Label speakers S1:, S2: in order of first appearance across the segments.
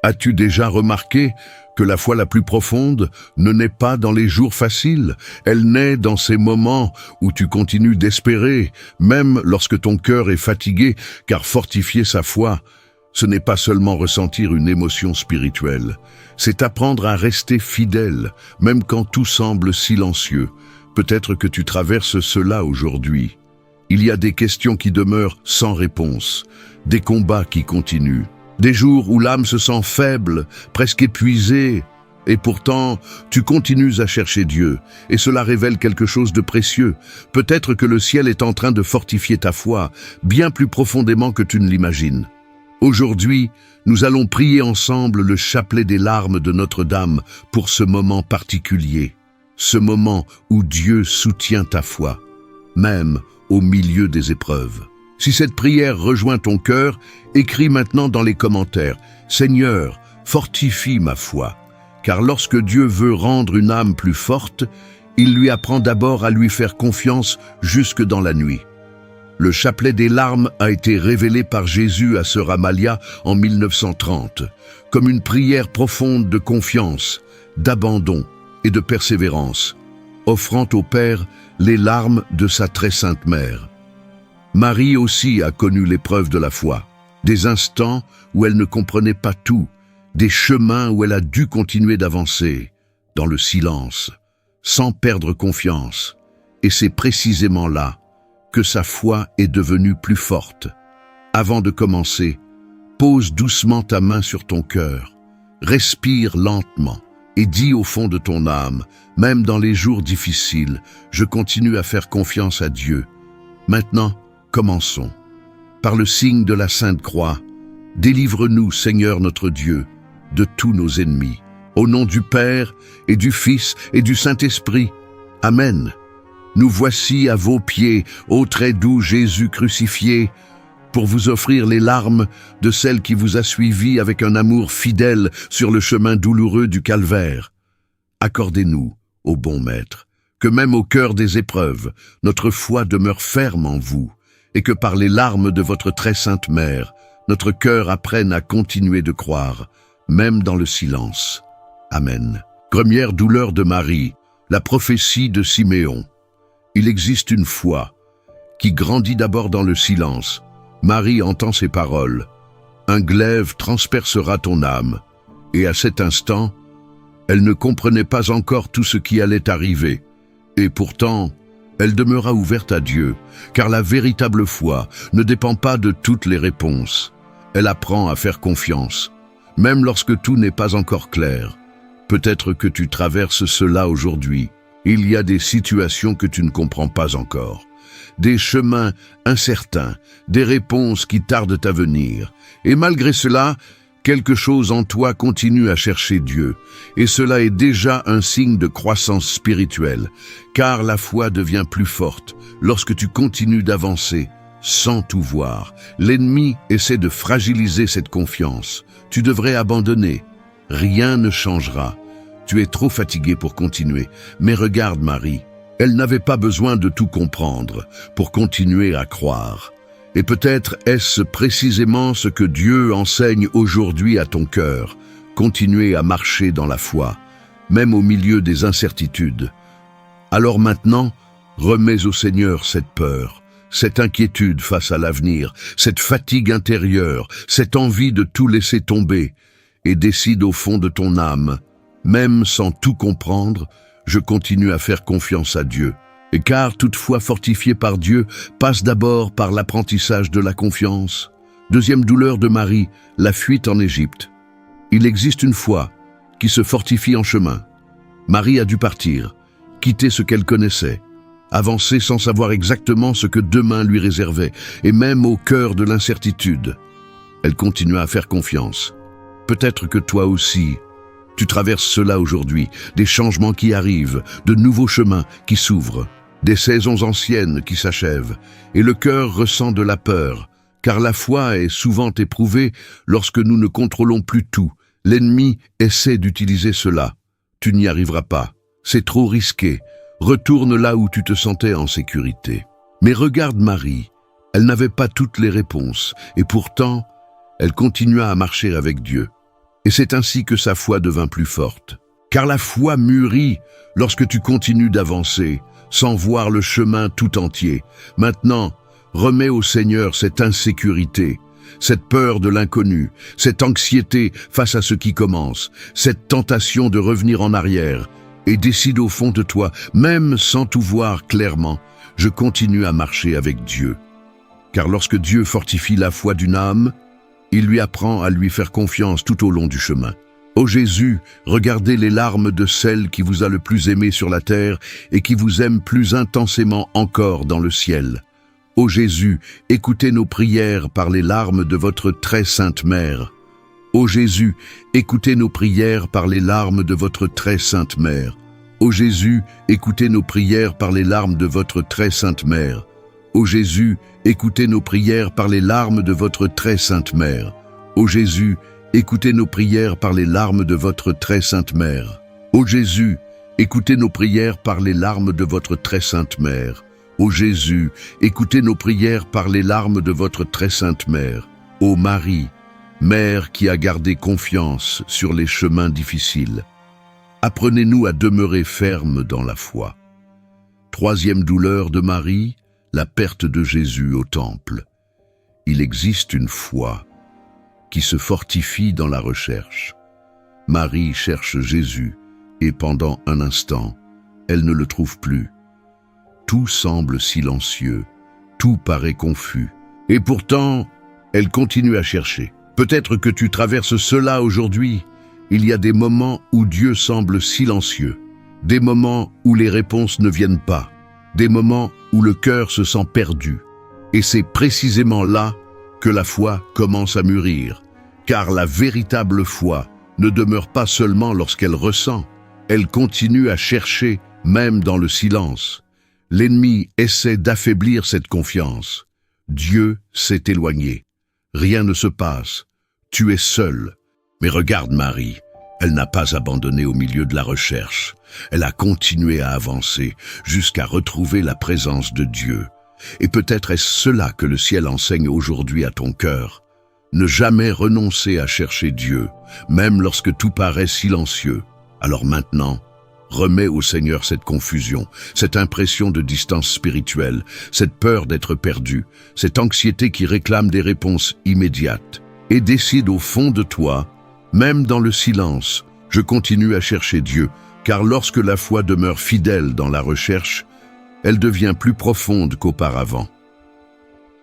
S1: As-tu déjà remarqué que la foi la plus profonde ne naît pas dans les jours faciles, elle naît dans ces moments où tu continues d'espérer, même lorsque ton cœur est fatigué, car fortifier sa foi, ce n'est pas seulement ressentir une émotion spirituelle, c'est apprendre à rester fidèle, même quand tout semble silencieux. Peut-être que tu traverses cela aujourd'hui. Il y a des questions qui demeurent sans réponse, des combats qui continuent, des jours où l'âme se sent faible, presque épuisée, et pourtant tu continues à chercher Dieu, et cela révèle quelque chose de précieux. Peut-être que le ciel est en train de fortifier ta foi, bien plus profondément que tu ne l'imagines. Aujourd'hui, nous allons prier ensemble le chapelet des larmes de Notre-Dame pour ce moment particulier, ce moment où Dieu soutient ta foi, même au milieu des épreuves. Si cette prière rejoint ton cœur, écris maintenant dans les commentaires « Seigneur, fortifie ma foi », car lorsque Dieu veut rendre une âme plus forte, il lui apprend d'abord à lui faire confiance jusque dans la nuit. Le chapelet des larmes a été révélé par Jésus à sœur Amalia en 1930, comme une prière profonde de confiance, d'abandon et de persévérance, offrant au Père les larmes de sa très sainte mère. Marie aussi a connu l'épreuve de la foi, des instants où elle ne comprenait pas tout, des chemins où elle a dû continuer d'avancer, dans le silence, sans perdre confiance, et c'est précisément là que sa foi est devenue plus forte. Avant de commencer, pose doucement ta main sur ton cœur, respire lentement et dis au fond de ton âme, même dans les jours difficiles, je continue à faire confiance à Dieu. Maintenant, commençons. Par le signe de la Sainte Croix, délivre-nous, Seigneur notre Dieu, de tous nos ennemis. Au nom du Père et du Fils et du Saint-Esprit. Amen. Nous voici à vos pieds, ô très doux Jésus crucifié, pour vous offrir les larmes de celle qui vous a suivi avec un amour fidèle sur le chemin douloureux du calvaire. Accordez-nous, ô bon Maître, que même au cœur des épreuves, notre foi demeure ferme en vous, et que par les larmes de votre très sainte mère, notre cœur apprenne à continuer de croire, même dans le silence. Amen. Première douleur de Marie, la prophétie de Siméon. Il existe une foi qui grandit d'abord dans le silence. Marie entend ces paroles. Un glaive transpercera ton âme. Et à cet instant, elle ne comprenait pas encore tout ce qui allait arriver. Et pourtant, elle demeura ouverte à Dieu, car la véritable foi ne dépend pas de toutes les réponses. Elle apprend à faire confiance, même lorsque tout n'est pas encore clair. Peut-être que tu traverses cela aujourd'hui. Il y a des situations que tu ne comprends pas encore, des chemins incertains, des réponses qui tardent à venir. Et malgré cela, quelque chose en toi continue à chercher Dieu. Et cela est déjà un signe de croissance spirituelle, car la foi devient plus forte lorsque tu continues d'avancer sans tout voir. L'ennemi essaie de fragiliser cette confiance. Tu devrais abandonner. Rien ne changera. Tu es trop fatigué pour continuer. Mais regarde Marie, elle n'avait pas besoin de tout comprendre pour continuer à croire. Et peut-être est-ce précisément ce que Dieu enseigne aujourd'hui à ton cœur. Continuer à marcher dans la foi, même au milieu des incertitudes. Alors maintenant, remets au Seigneur cette peur, cette inquiétude face à l'avenir, cette fatigue intérieure, cette envie de tout laisser tomber, et décide au fond de ton âme, même sans tout comprendre, je continue à faire confiance à Dieu. Et car toute foi fortifiée par Dieu passe d'abord par l'apprentissage de la confiance. Deuxième douleur de Marie, la fuite en Égypte. Il existe une foi qui se fortifie en chemin. Marie a dû partir, quitter ce qu'elle connaissait, avancer sans savoir exactement ce que demain lui réservait, et même au cœur de l'incertitude. Elle continua à faire confiance. Peut-être que toi aussi, tu traverses cela aujourd'hui, des changements qui arrivent, de nouveaux chemins qui s'ouvrent, des saisons anciennes qui s'achèvent, et le cœur ressent de la peur, car la foi est souvent éprouvée lorsque nous ne contrôlons plus tout. L'ennemi essaie d'utiliser cela. Tu n'y arriveras pas. C'est trop risqué. Retourne là où tu te sentais en sécurité. Mais regarde Marie. Elle n'avait pas toutes les réponses, et pourtant, elle continua à marcher avec Dieu. Et c'est ainsi que sa foi devint plus forte. Car la foi mûrit lorsque tu continues d'avancer, sans voir le chemin tout entier. Maintenant, remets au Seigneur cette insécurité, cette peur de l'inconnu, cette anxiété face à ce qui commence, cette tentation de revenir en arrière, et décide au fond de toi, même sans tout voir clairement, je continue à marcher avec Dieu. Car lorsque Dieu fortifie la foi d'une âme, il lui apprend à lui faire confiance tout au long du chemin. Ô Jésus, regardez les larmes de celle qui vous a le plus aimé sur la terre et qui vous aime plus intensément encore dans le ciel. Ô Jésus, écoutez nos prières par les larmes de votre très sainte mère. Ô Jésus, écoutez nos prières par les larmes de votre très sainte mère. Ô Jésus, écoutez nos prières par les larmes de votre très sainte mère. Ô Jésus, écoutez nos prières par les larmes de votre très sainte mère. Ô Jésus, écoutez nos prières par les larmes de votre très sainte mère. Ô Jésus, écoutez nos prières par les larmes de votre très sainte mère. Ô Jésus, écoutez nos prières par les larmes de votre très sainte mère. Ô Marie, Mère qui a gardé confiance sur les chemins difficiles, apprenez-nous à demeurer fermes dans la foi. Troisième douleur de Marie, la perte de Jésus au temple. Il existe une foi qui se fortifie dans la recherche. Marie cherche Jésus et pendant un instant, elle ne le trouve plus. Tout semble silencieux, tout paraît confus. Et pourtant, elle continue à chercher. Peut-être que tu traverses cela aujourd'hui. Il y a des moments où Dieu semble silencieux, des moments où les réponses ne viennent pas, des moments où le cœur se sent perdu. Et c'est précisément là que la foi commence à mûrir. Car la véritable foi ne demeure pas seulement lorsqu'elle ressent, elle continue à chercher même dans le silence. L'ennemi essaie d'affaiblir cette confiance. Dieu s'est éloigné. Rien ne se passe. Tu es seul. Mais regarde Marie. Elle n'a pas abandonné au milieu de la recherche. Elle a continué à avancer jusqu'à retrouver la présence de Dieu. Et peut-être est-ce cela que le ciel enseigne aujourd'hui à ton cœur. Ne jamais renoncer à chercher Dieu, même lorsque tout paraît silencieux. Alors maintenant, remets au Seigneur cette confusion, cette impression de distance spirituelle, cette peur d'être perdu, cette anxiété qui réclame des réponses immédiates. Et décide au fond de toi, même dans le silence, je continue à chercher Dieu, car lorsque la foi demeure fidèle dans la recherche, elle devient plus profonde qu'auparavant.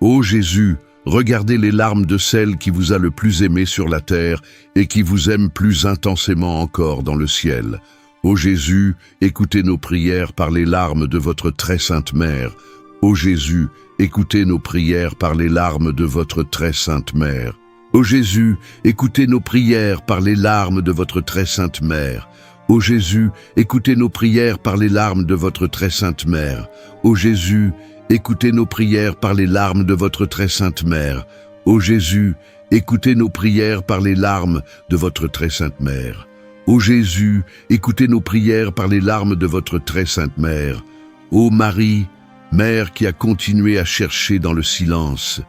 S1: Ô Jésus, regardez les larmes de celle qui vous a le plus aimé sur la terre et qui vous aime plus intensément encore dans le ciel. Ô Jésus, écoutez nos prières par les larmes de votre très sainte mère. Ô Jésus, écoutez nos prières par les larmes de votre très sainte mère. Ô Jésus, écoutez nos prières par les larmes de votre très sainte mère. Ô Jésus, écoutez nos prières par les larmes de votre très sainte mère. Ô Jésus, écoutez nos prières par les larmes de votre très sainte mère. Ô Jésus, écoutez nos prières par les larmes de votre très sainte mère. Ô Jésus, écoutez nos prières par les larmes de votre très sainte mère. Ô Marie, Mère qui a continué à chercher dans le silence,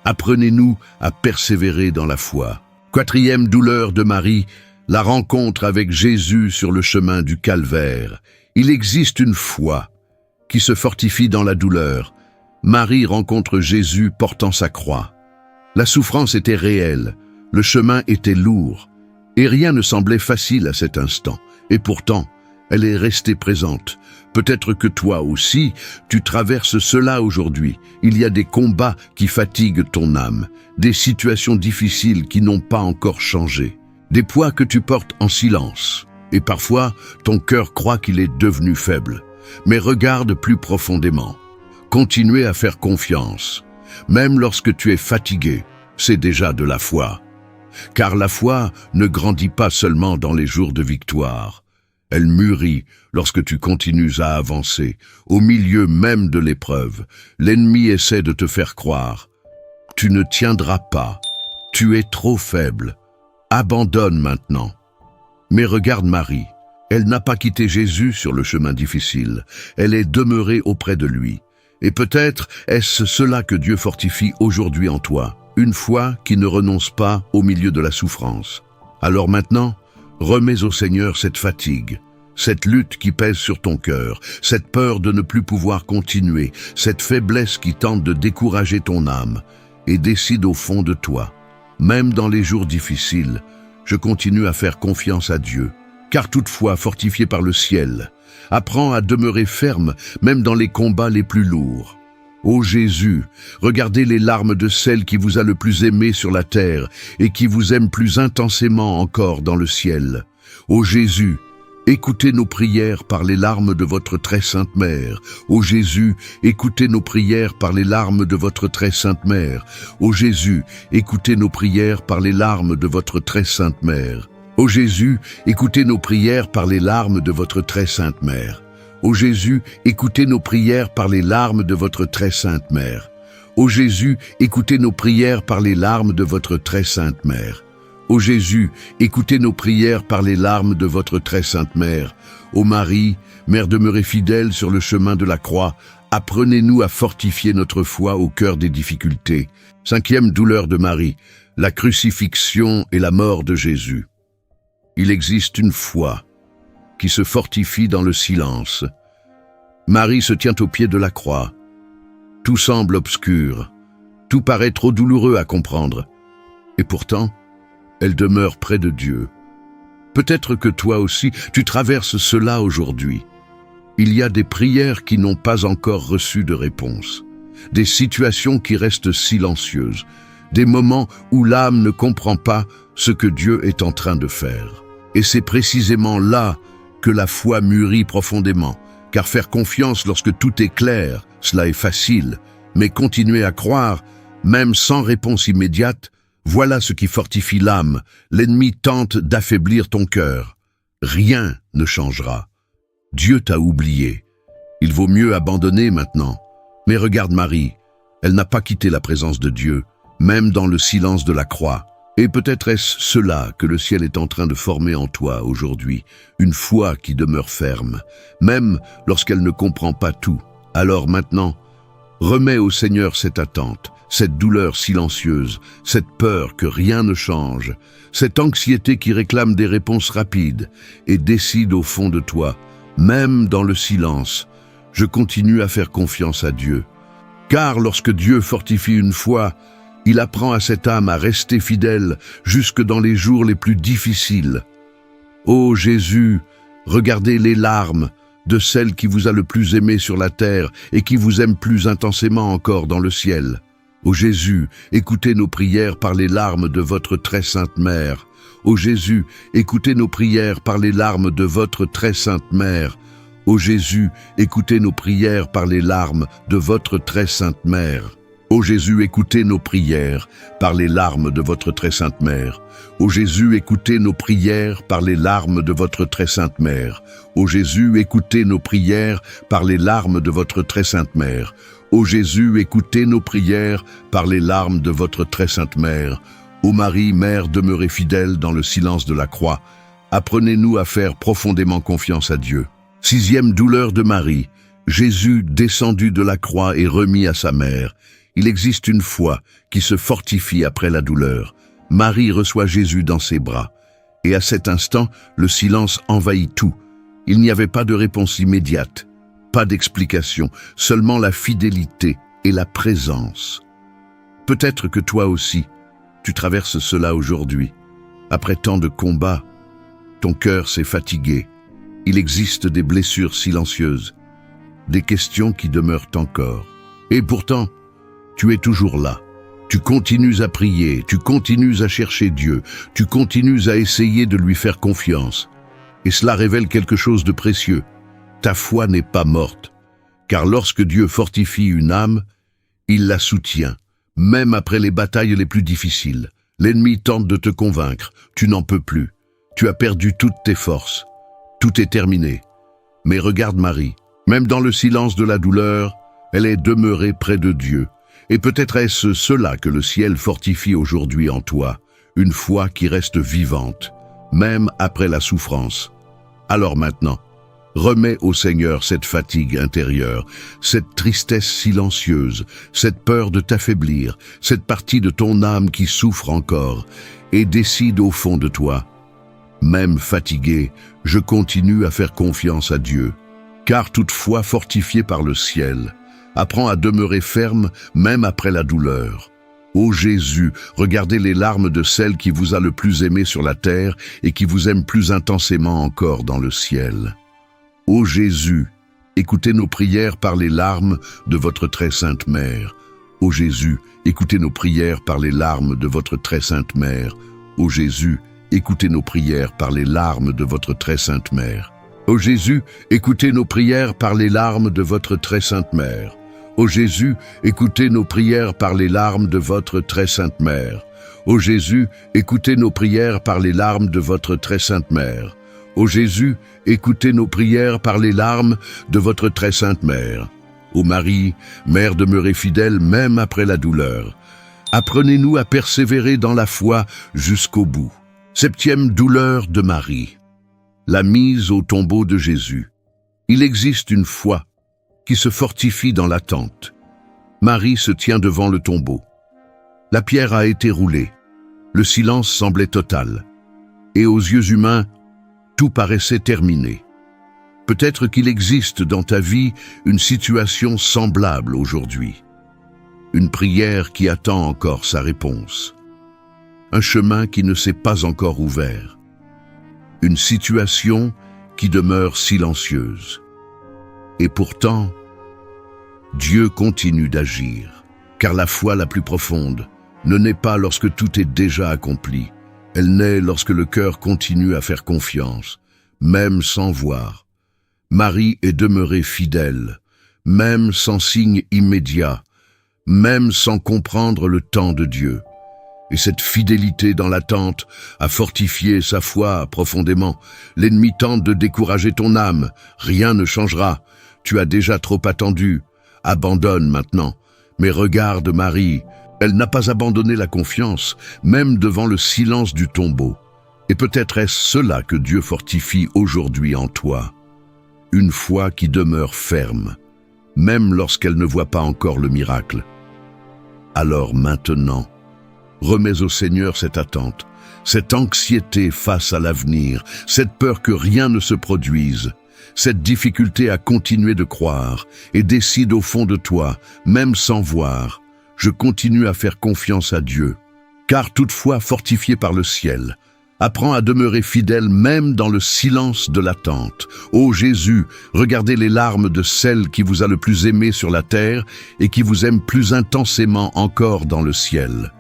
S1: apprenez-nous à persévérer dans la foi. Quatrième douleur de Marie, la rencontre avec Jésus sur le chemin du calvaire. Il existe une foi qui se fortifie dans la douleur. Marie rencontre Jésus portant sa croix. La souffrance était réelle, le chemin était lourd, et rien ne semblait facile à cet instant. Et pourtant, elle est restée présente. Peut-être que toi aussi, tu traverses cela aujourd'hui. Il y a des combats qui fatiguent ton âme, des situations difficiles qui n'ont pas encore changé, des poids que tu portes en silence. Et parfois, ton cœur croit qu'il est devenu faible. Mais regarde plus profondément. Continuez à faire confiance. Même lorsque tu es fatigué, c'est déjà de la foi. Car la foi ne grandit pas seulement dans les jours de victoire. Elle mûrit lorsque tu continues à avancer. Au milieu même de l'épreuve, l'ennemi essaie de te faire croire. Tu ne tiendras pas. Tu es trop faible. Abandonne maintenant. Mais regarde Marie. Elle n'a pas quitté Jésus sur le chemin difficile. Elle est demeurée auprès de lui. Et peut-être est-ce cela que Dieu fortifie aujourd'hui en toi. Une foi qui ne renonce pas au milieu de la souffrance. Alors maintenant, remets au Seigneur cette fatigue, cette lutte qui pèse sur ton cœur, cette peur de ne plus pouvoir continuer, cette faiblesse qui tente de décourager ton âme, et décide au fond de toi. Même dans les jours difficiles, je continue à faire confiance à Dieu, car toutefois fortifié par le ciel, apprends à demeurer ferme même dans les combats les plus lourds. Ô Jésus, regardez les larmes de celle qui vous a le plus aimé sur la terre et qui vous aime plus intensément encore dans le ciel. Ô Jésus, écoutez nos prières par les larmes de votre très sainte mère. Ô Jésus, écoutez nos prières par les larmes de votre très sainte mère. Ô Jésus, écoutez nos prières par les larmes de votre très sainte mère. Ô Jésus, écoutez nos prières par les larmes de votre très sainte mère. Ô Jésus, écoutez nos prières par les larmes de votre très sainte mère. Ô Jésus, écoutez nos prières par les larmes de votre très sainte mère. Ô Jésus, écoutez nos prières par les larmes de votre très sainte mère. Ô Marie, Mère demeurée fidèle sur le chemin de la croix, apprenez-nous à fortifier notre foi au cœur des difficultés. 5e douleur de Marie, la crucifixion et la mort de Jésus. Il existe une foi qui se fortifie dans le silence. Marie se tient au pied de la croix. Tout semble obscur, tout paraît trop douloureux à comprendre. Et pourtant, elle demeure près de Dieu. Peut-être que toi aussi, tu traverses cela aujourd'hui. Il y a des prières qui n'ont pas encore reçu de réponse, des situations qui restent silencieuses, des moments où l'âme ne comprend pas ce que Dieu est en train de faire. Et c'est précisément là que la foi mûrit profondément, car faire confiance lorsque tout est clair, cela est facile, mais continuer à croire, même sans réponse immédiate, voilà ce qui fortifie l'âme. L'ennemi tente d'affaiblir ton cœur. Rien ne changera. Dieu t'a oublié. Il vaut mieux abandonner maintenant. Mais regarde Marie, elle n'a pas quitté la présence de Dieu, même dans le silence de la croix. Et peut-être est-ce cela que le ciel est en train de former en toi aujourd'hui, une foi qui demeure ferme, même lorsqu'elle ne comprend pas tout. Alors maintenant, remets au Seigneur cette attente, cette douleur silencieuse, cette peur que rien ne change, cette anxiété qui réclame des réponses rapides, et décide au fond de toi, même dans le silence, je continue à faire confiance à Dieu. Car lorsque Dieu fortifie une foi, il apprend à cette âme à rester fidèle jusque dans les jours les plus difficiles. Ô Jésus, regardez les larmes de celle qui vous a le plus aimé sur la terre et qui vous aime plus intensément encore dans le ciel. Ô Jésus, écoutez nos prières par les larmes de votre très sainte mère. Ô Jésus, écoutez nos prières par les larmes de votre très sainte mère. Ô Jésus, écoutez nos prières par les larmes de votre très sainte mère. Ô Jésus, écoutez nos prières par les larmes de votre très sainte mère. Ô Jésus, écoutez nos prières par les larmes de votre très sainte mère. Ô Jésus, écoutez nos prières par les larmes de votre très sainte mère. Ô Jésus, écoutez nos prières par les larmes de votre très sainte mère. Ô Marie, Mère demeurée fidèle dans le silence de la croix, apprenez-nous à faire profondément confiance à Dieu. 6e douleur de Marie, Jésus descendu de la croix et remis à sa mère. Il existe une foi qui se fortifie après la douleur. Marie reçoit Jésus dans ses bras. Et à cet instant, le silence envahit tout. Il n'y avait pas de réponse immédiate, pas d'explication, seulement la fidélité et la présence. Peut-être que toi aussi, tu traverses cela aujourd'hui. Après tant de combats, ton cœur s'est fatigué. Il existe des blessures silencieuses, des questions qui demeurent encore. Et pourtant, tu es toujours là. Tu continues à prier, tu continues à chercher Dieu, tu continues à essayer de lui faire confiance. Et cela révèle quelque chose de précieux. Ta foi n'est pas morte, car lorsque Dieu fortifie une âme, il la soutient, même après les batailles les plus difficiles. L'ennemi tente de te convaincre, tu n'en peux plus, tu as perdu toutes tes forces, tout est terminé. Mais regarde Marie, même dans le silence de la douleur, elle est demeurée près de Dieu. Et peut-être est-ce cela que le ciel fortifie aujourd'hui en toi, une foi qui reste vivante, même après la souffrance. Alors maintenant, remets au Seigneur cette fatigue intérieure, cette tristesse silencieuse, cette peur de t'affaiblir, cette partie de ton âme qui souffre encore, et décide au fond de toi, Même fatigué, je continue à faire confiance à Dieu. Car toutefois fortifié par le ciel, apprends à demeurer ferme même après la douleur. Ô Jésus, regardez les larmes de celle qui vous a le plus aimé sur la terre et qui vous aime plus intensément encore dans le ciel. Ô Jésus, écoutez nos prières par les larmes de votre très sainte mère. Ô Jésus, écoutez nos prières par les larmes de votre très sainte mère. Ô Jésus, écoutez nos prières par les larmes de votre très sainte mère. Ô Jésus, écoutez nos prières par les larmes de votre très sainte mère. Ô Jésus, écoutez nos prières par les larmes de votre très sainte mère. Ô Jésus, écoutez nos prières par les larmes de votre très sainte mère. Ô Jésus, écoutez nos prières par les larmes de votre très sainte mère. Ô Marie, Mère demeurée fidèle même après la douleur, apprenez-nous à persévérer dans la foi jusqu'au bout. 7e douleur de Marie. La mise au tombeau de Jésus. Il existe une foi qui se fortifie dans l'attente. Marie se tient devant le tombeau. La pierre a été roulée. Le silence semblait total. Et aux yeux humains, tout paraissait terminé. Peut-être qu'il existe dans ta vie une situation semblable aujourd'hui. Une prière qui attend encore sa réponse. Un chemin qui ne s'est pas encore ouvert. Une situation qui demeure silencieuse. Et pourtant, Dieu continue d'agir, car la foi la plus profonde ne naît pas lorsque tout est déjà accompli. Elle naît lorsque le cœur continue à faire confiance, même sans voir. Marie est demeurée fidèle, même sans signe immédiat, même sans comprendre le temps de Dieu. Et cette fidélité dans l'attente a fortifié sa foi profondément. L'ennemi tente de décourager ton âme. Rien ne changera. Tu as déjà trop attendu. Abandonne maintenant. Mais regarde Marie, elle n'a pas abandonné la confiance, même devant le silence du tombeau. Et peut-être est-ce cela que Dieu fortifie aujourd'hui en toi. Une foi qui demeure ferme, même lorsqu'elle ne voit pas encore le miracle. Alors maintenant, remets au Seigneur cette attente, cette anxiété face à l'avenir, cette peur que rien ne se produise, cette difficulté à continuer de croire, et décide au fond de toi, même sans voir, je continue à faire confiance à Dieu. Car toutefois fortifié par le ciel, apprends à demeurer fidèle même dans le silence de l'attente. Ô Jésus, regardez les larmes de celle qui vous a le plus aimé sur la terre et qui vous aime plus intensément encore dans le ciel.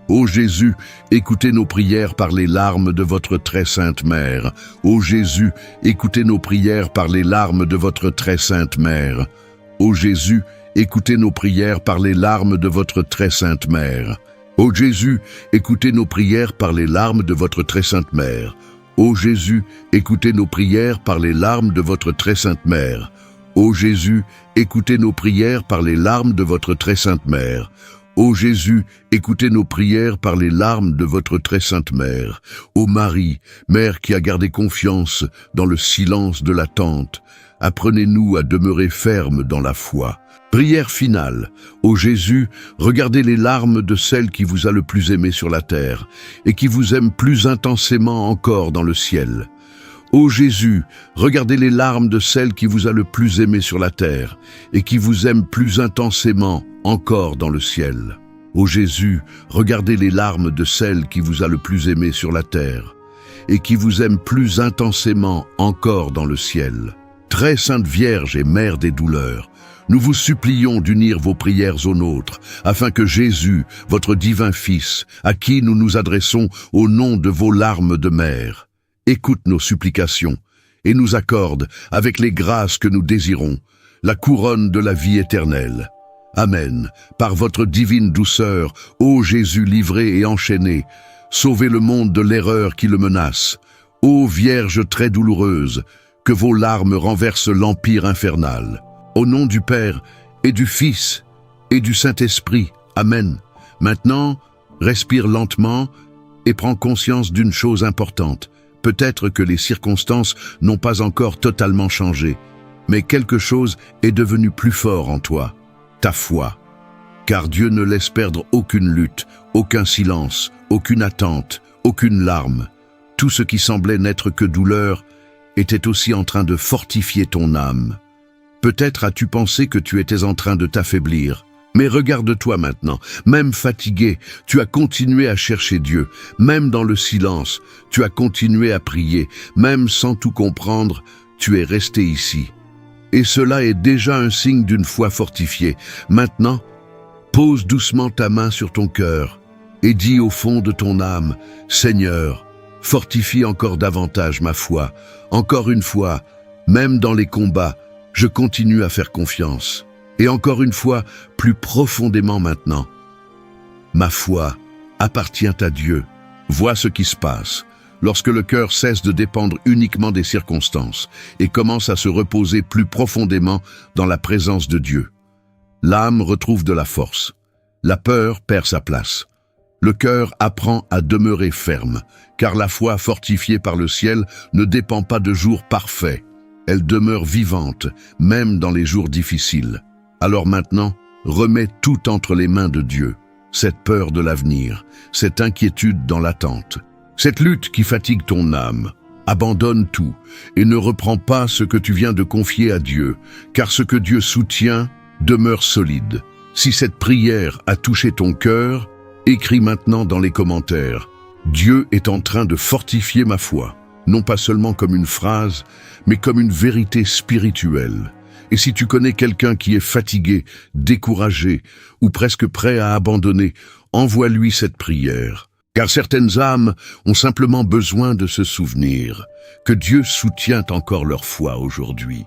S1: Ô Jésus, écoutez nos prières par les larmes de votre très sainte mère. Ô Jésus, écoutez nos prières par les larmes de votre très sainte mère. Ô Jésus, écoutez nos prières par les larmes de votre très sainte mère. Ô Jésus, écoutez nos prières par les larmes de votre très sainte mère. Ô Jésus, écoutez nos prières par les larmes de votre très sainte mère. Ô Jésus, écoutez nos prières par les larmes de votre très sainte mère. Ô Jésus, écoutez nos prières par les larmes de votre très sainte mère. Ô Marie, Mère qui a gardé confiance dans le silence de l'attente, apprenez-nous à demeurer fermes dans la foi. Prière finale. Ô Jésus, regardez les larmes de celle qui vous a le plus aimé sur la terre et qui vous aime plus intensément encore dans le ciel. Ô Jésus, regardez les larmes de celle qui vous a le plus aimé sur la terre et qui vous aime plus intensément encore dans le ciel. Ô Jésus, regardez les larmes de celle qui vous a le plus aimé sur la terre et qui vous aime plus intensément encore dans le ciel. Très Sainte Vierge et Mère des douleurs, nous vous supplions d'unir vos prières aux nôtres, afin que Jésus, votre divin Fils, à qui nous nous adressons au nom de vos larmes de mère, écoute nos supplications et nous accorde, avec les grâces que nous désirons, la couronne de la vie éternelle. Amen. Par votre divine douceur, ô Jésus livré et enchaîné, sauvez le monde de l'erreur qui le menace. Ô Vierge très douloureuse, que vos larmes renversent l'empire infernal. Au nom du Père et du Fils et du Saint-Esprit. Amen. Maintenant, respire lentement et prends conscience d'une chose importante. Peut-être que les circonstances n'ont pas encore totalement changé, mais quelque chose est devenu plus fort en toi, ta foi. Car Dieu ne laisse perdre aucune lutte, aucun silence, aucune attente, aucune larme. tout ce qui semblait n'être que douleur était aussi en train de fortifier ton âme. Peut-être as-tu pensé que tu étais en train de t'affaiblir. Mais regarde-toi maintenant, même fatigué, tu as continué à chercher Dieu. Même dans le silence, tu as continué à prier. Même sans tout comprendre, tu es resté ici. Et cela est déjà un signe d'une foi fortifiée. Maintenant, pose doucement ta main sur ton cœur et dis au fond de ton âme, « Seigneur, fortifie encore davantage ma foi. Encore une fois, même dans les combats, je continue à faire confiance. Et encore une fois, plus profondément maintenant, ma foi appartient à Dieu. » Vois ce qui se passe lorsque le cœur cesse de dépendre uniquement des circonstances et commence à se reposer plus profondément dans la présence de Dieu. L'âme retrouve de la force. La peur perd sa place. Le cœur apprend à demeurer ferme, car la foi fortifiée par le ciel ne dépend pas de jours parfaits. Elle demeure vivante, même dans les jours difficiles. Alors maintenant, remets tout entre les mains de Dieu. Cette peur de l'avenir, cette inquiétude dans l'attente, cette lutte qui fatigue ton âme. Abandonne tout et ne reprends pas ce que tu viens de confier à Dieu, car ce que Dieu soutient demeure solide. Si cette prière a touché ton cœur, écris maintenant dans les commentaires « Dieu est en train de fortifier ma foi », non pas seulement comme une phrase, mais comme une vérité spirituelle. Et si tu connais quelqu'un qui est fatigué, découragé ou presque prêt à abandonner, envoie-lui cette prière. Car certaines âmes ont simplement besoin de se souvenir que Dieu soutient encore leur foi aujourd'hui.